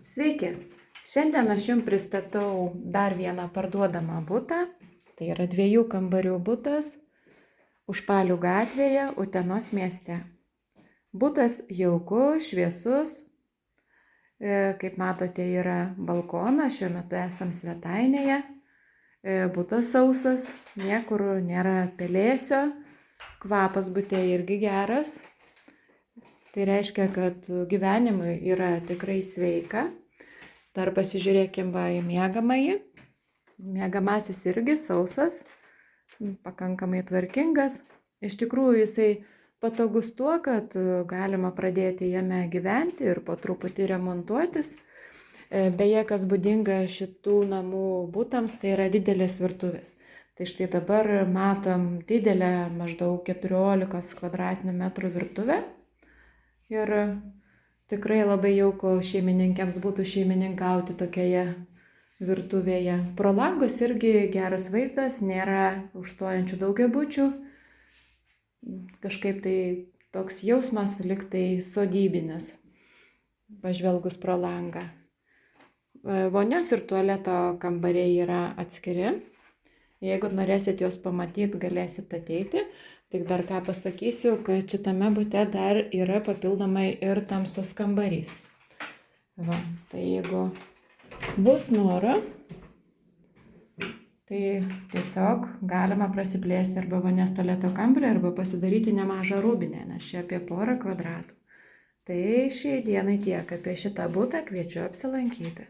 Sveiki! Šiandien aš jums pristatau dar vieną parduodamą butą. Tai yra 2 kambarių butas Užpalių gatvėje, Utenos mieste. Butas jaukus, šviesus. Kaip matote, yra balkonas, šiuo metu esam svetainėje. Butas sausas, niekur nėra pelėsio. Kvapas bute irgi geras. Tai reiškia, kad gyvenimui yra tikrai sveika. Dar pasižiūrėkim į miegamąjį. Miegamasis irgi sausas, pakankamai tvarkingas. Iš tikrųjų jisai patogus tuo, kad galima pradėti jame gyventi ir po truputį remontuotis. Beje, kas būdinga šitų namų butams, tai yra didelės virtuvės. Tai štai dabar matom didelę maždaug 14 kvadratinių metrų virtuvę. Ir tikrai labai jauku šeimininkėms būtų šeimininkauti tokioje virtuvėje. Pro langus irgi geras vaizdas, nėra užstojančių daugiabučių. Kažkaip tai toks jausmas lyg tai sodybinis, pažvelgus pro langą. Vonios ir tualeto kambariai yra atskiri. Jeigu norėsit juos pamatyti, galėsit ateiti. Tik dar ką pasakysiu, kad šitame bute dar yra papildomai ir tamsus kambarys. Tai jeigu bus noro, tai tiesiog galima prasiplėsti arba vonios tualeto kambarį, arba pasidaryti nemažą rūbinę, nes čia apie 1 kvadratų. Tai šiai dienai tiek apie šitą butą, kviečiu apsilankyti.